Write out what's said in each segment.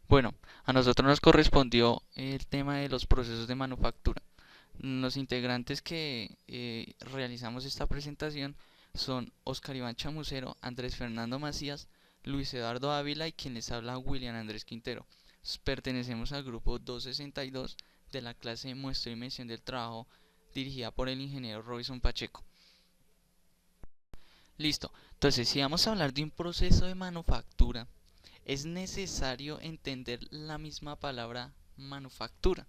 Bueno, a nosotros nos correspondió el tema de los procesos de manufactura. Los integrantes que realizamos esta presentación son Oscar Iván Chamucero, Andrés Fernando Macías, Luis Eduardo Ávila y quien les habla William Andrés Quintero. Pertenecemos al grupo 262 de la clase de muestra y mención del trabajo dirigida por el ingeniero Robinson Pacheco. Listo, entonces si vamos a hablar de un proceso de manufactura, es necesario entender la misma palabra manufactura.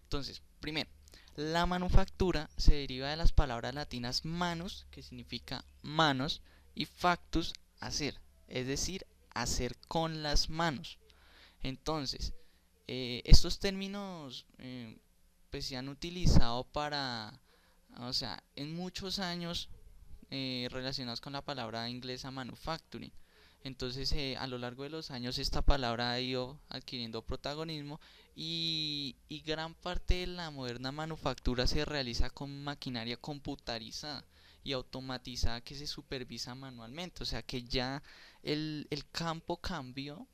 Entonces, primero, la manufactura se deriva de las palabras latinas manus, que significa manos, y factus, hacer, es decir, hacer con las manos. Entonces, estos términos pues se han utilizado para, o sea, en muchos años relacionados con la palabra inglesa manufacturing. Entonces, a lo largo de los años esta palabra ha ido adquiriendo protagonismo y gran parte de la moderna manufactura se realiza con maquinaria computarizada y automatizada que se supervisa manualmente. O sea que ya el campo cambió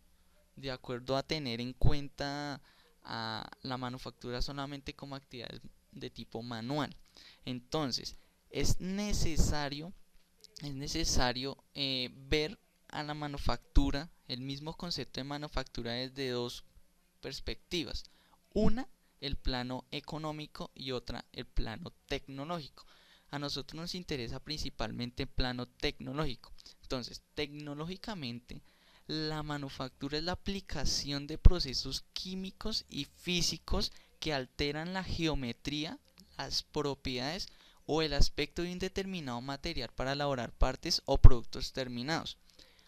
de acuerdo a tener en cuenta a la manufactura solamente como actividades de tipo manual. Entonces, es necesario, es necesario ver a la manufactura, el mismo concepto de manufactura desde dos perspectivas. Una, el plano económico y otra, el plano tecnológico. A nosotros nos interesa principalmente el plano tecnológico. Entonces, tecnológicamente, la manufactura es la aplicación de procesos químicos y físicos que alteran la geometría, las propiedades o el aspecto de un determinado material para elaborar partes o productos terminados.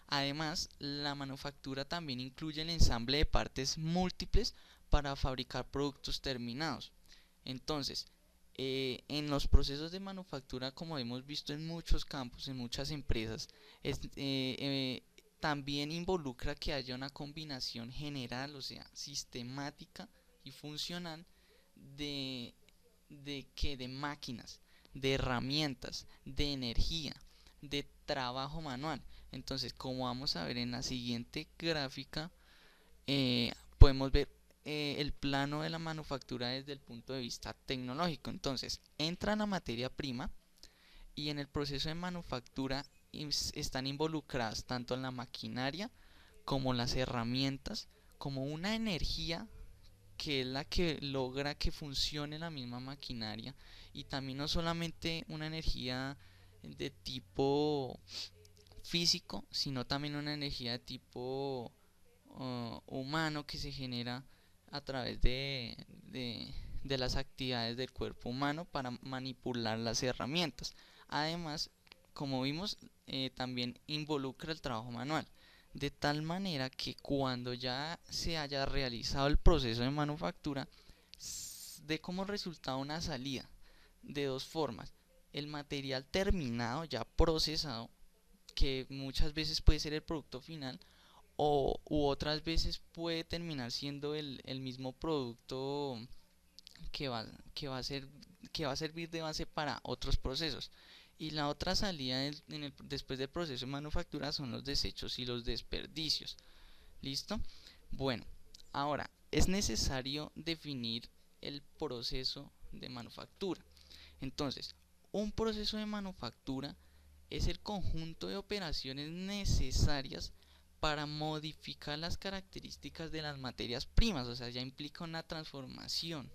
Además, la manufactura también incluye el ensamble de partes múltiples para fabricar productos terminados. Entonces, en los procesos de manufactura, como hemos visto en muchos campos, en muchas empresas, también involucra que haya una combinación general, o sea, sistemática y funcional de, de máquinas, de herramientas, de energía, de trabajo manual. Entonces, como vamos a ver en la siguiente gráfica, podemos ver el plano de la manufactura desde el punto de vista tecnológico. Entonces, entra la materia prima y en el proceso de manufactura están involucradas tanto la maquinaria como las herramientas, como una energía que es la que logra que funcione la misma maquinaria y también no solamente una energía de tipo físico, sino también una energía de tipo humano que se genera a través de las actividades del cuerpo humano para manipular las herramientas. Además, como vimos, también involucra el trabajo manual, de tal manera que cuando ya se haya realizado el proceso de manufactura, dé como resultado una salida de dos formas. El material terminado, ya procesado, que muchas veces puede ser el producto final, u otras veces puede terminar siendo el mismo producto que va, que va a ser, que va a servir de base para otros procesos. Y la otra salida después del proceso de manufactura son los desechos y los desperdicios. ¿Listo? Bueno, ahora es necesario definir el proceso de manufactura. Entonces, un proceso de manufactura es el conjunto de operaciones necesarias para modificar las características de las materias primas, o sea, ya implica una transformación,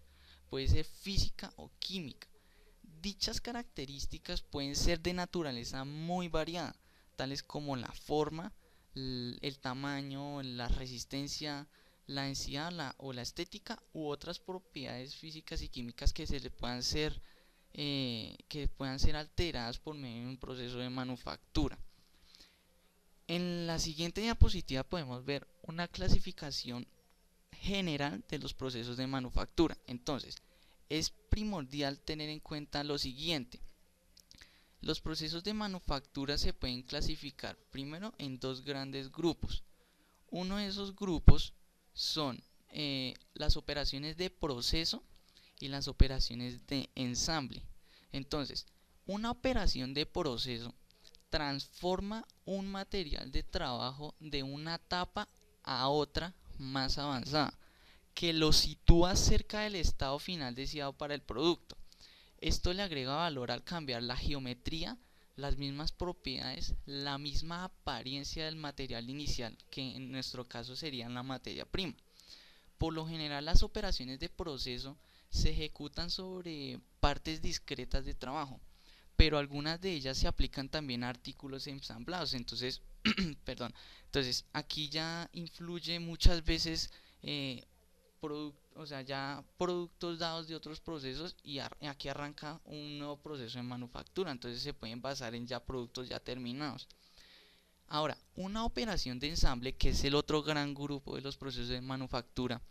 puede ser física o química. Dichas características pueden ser de naturaleza muy variada, tales como la forma, el tamaño, la resistencia, la densidad o la estética u otras propiedades físicas y químicas que puedan ser alteradas por medio de un proceso de manufactura. En la siguiente diapositiva podemos ver una clasificación general de los procesos de manufactura. Entonces, es primordial tener en cuenta lo siguiente. Los procesos de manufactura se pueden clasificar primero en dos grandes grupos. Uno de esos grupos son las operaciones de proceso y las operaciones de ensamble. Entonces, una operación de proceso transforma un material de trabajo de una etapa a otra más avanzada, que lo sitúa cerca del estado final deseado para el producto. Esto le agrega valor al cambiar la geometría, las mismas propiedades, la misma apariencia del material inicial, que en nuestro caso serían la materia prima. Por lo general, las operaciones de proceso se ejecutan sobre partes discretas de trabajo, pero algunas de ellas se aplican también a artículos ensamblados. Entonces, perdón, entonces aquí ya influye muchas veces o sea, ya productos dados de otros procesos, y aquí arranca un nuevo proceso de manufactura. Entonces se pueden basar en ya productos ya terminados. Ahora, una operación de ensamble, que es el otro gran grupo de los procesos de manufactura,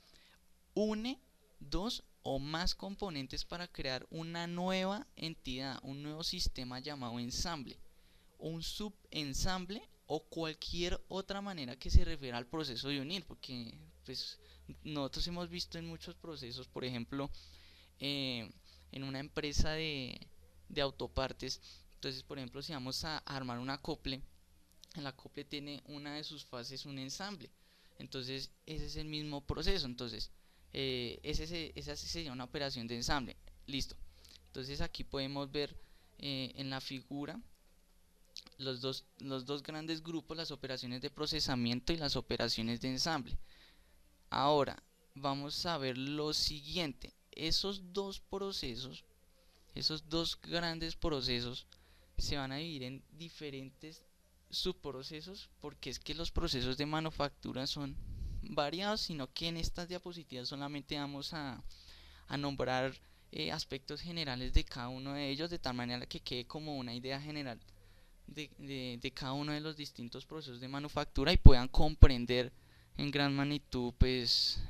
une dos o más componentes para crear una nueva entidad, un nuevo sistema llamado ensamble, un subensamble o cualquier otra manera que se refiera al proceso de unir, porque pues nosotros hemos visto en muchos procesos, por ejemplo, eh, en una empresa de autopartes. Entonces, por ejemplo, si vamos a armar un acople, el acople tiene una de sus fases un ensamble. Entonces, ese es el mismo proceso. Entonces, esa sería una operación de ensamble. Listo. Entonces, aquí podemos ver en la figura los dos grandes grupos, las operaciones de procesamiento y las operaciones de ensamble. Ahora, vamos a ver lo siguiente. Esos dos grandes procesos, se van a dividir en diferentes subprocesos, porque es que los procesos de manufactura son variados, sino que en estas diapositivas solamente vamos a nombrar aspectos generales de cada uno de ellos, de tal manera que quede como una idea general de cada uno de los distintos procesos de manufactura, y puedan comprender en gran magnitud pues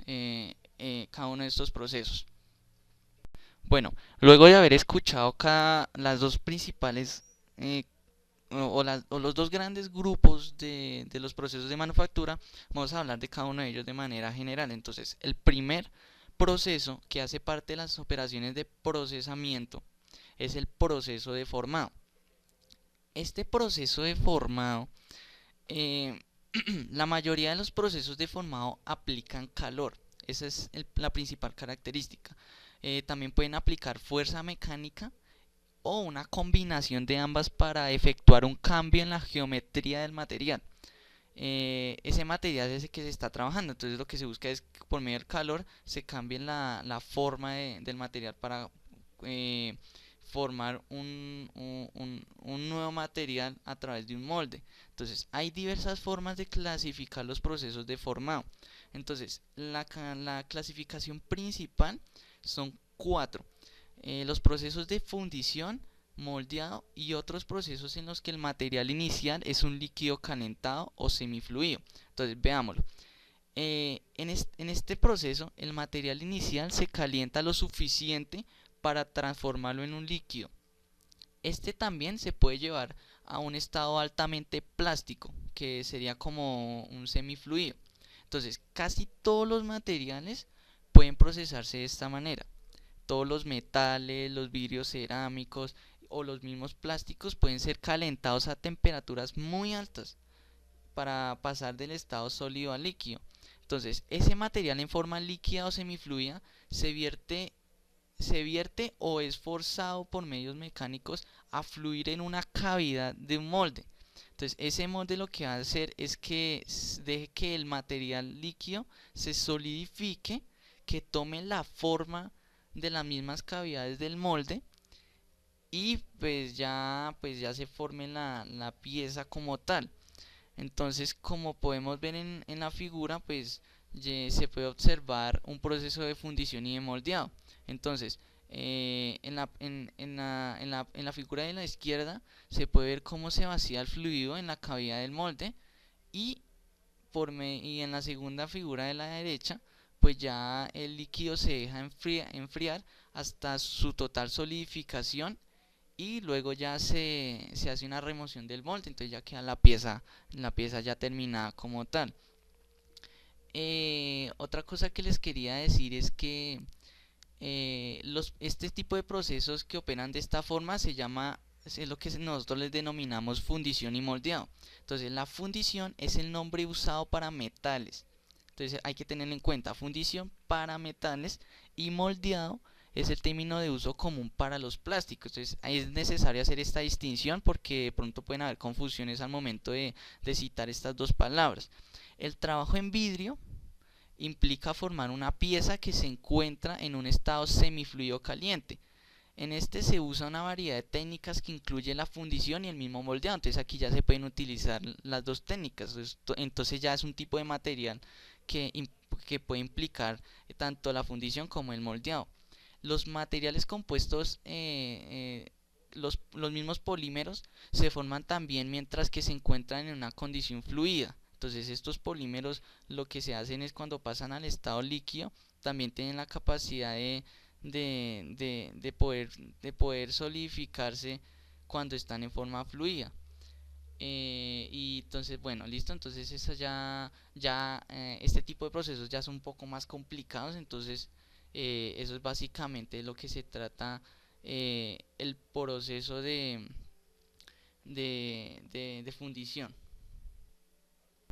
cada uno de estos procesos. Bueno, luego de haber escuchado las dos principales o los dos grandes grupos de los procesos de manufactura, vamos a hablar de cada uno de ellos de manera general. Entonces, el primer proceso que hace parte de las operaciones de procesamiento es el proceso de formado. Este proceso de formado, eh, la mayoría de los procesos de formado aplican calor. Esa es la principal característica. También pueden aplicar fuerza mecánica o una combinación de ambas para efectuar un cambio en la geometría del material. Ese material es el que se está trabajando. Entonces lo que se busca es que por medio del calor se cambie la forma del material para eh, formar un nuevo material a través de un molde. Entonces hay diversas formas de clasificar los procesos de formado. Entonces la clasificación principal son cuatro: los procesos de fundición, moldeado y otros procesos en los que el material inicial es un líquido calentado o semifluido. Entonces veámoslo. En este proceso, el material inicial se calienta lo suficiente para transformarlo en un líquido. Este también se puede llevar a un estado altamente plástico, que sería como un semifluido. Entonces, casi todos los materiales pueden procesarse de esta manera. Todos los metales, los vidrios cerámicos o los mismos plásticos pueden ser calentados a temperaturas muy altas para pasar del estado sólido al líquido. Entonces, ese material en forma líquida o semifluida se vierte o es forzado por medios mecánicos a fluir en una cavidad de un molde. Entonces, ese molde lo que va a hacer es que deje que el material líquido se solidifique, que tome la forma de las mismas cavidades del molde, y pues ya se forme la pieza como tal. Entonces, como podemos ver en la figura, pues se puede observar un proceso de fundición y de moldeado. Entonces, en la figura de la izquierda se puede ver cómo se vacía el fluido en la cavidad del molde, y, y en la segunda figura de la derecha, pues ya el líquido se deja enfriar hasta su total solidificación, y luego ya se hace una remoción del molde. Entonces ya queda la pieza ya terminada como tal. Otra cosa que les quería decir es que este tipo de procesos que operan de esta forma es lo que nosotros les denominamos fundición y moldeado. Entonces la fundición es el nombre usado para metales. Entonces hay que tener en cuenta fundición para metales y moldeado es el término de uso común para los plásticos. Entonces es necesario hacer esta distinción porque de pronto pueden haber confusiones al momento de citar estas dos palabras. El trabajo en vidrio implica formar una pieza que se encuentra en un estado semifluido caliente. En este se usa una variedad de técnicas que incluye la fundición y el mismo moldeado. Entonces aquí ya se pueden utilizar las dos técnicas. Entonces ya es un tipo de material que, que puede implicar tanto la fundición como el moldeado. Los materiales compuestos, los mismos polímeros, se forman también mientras que se encuentran en una condición fluida. Entonces estos polímeros lo que se hacen es cuando pasan al estado líquido, también tienen la capacidad de poder solidificarse cuando están en forma fluida. Y entonces, bueno, listo, entonces eso este tipo de procesos ya son un poco más complicados, entonces eso es básicamente lo que se trata el proceso de fundición.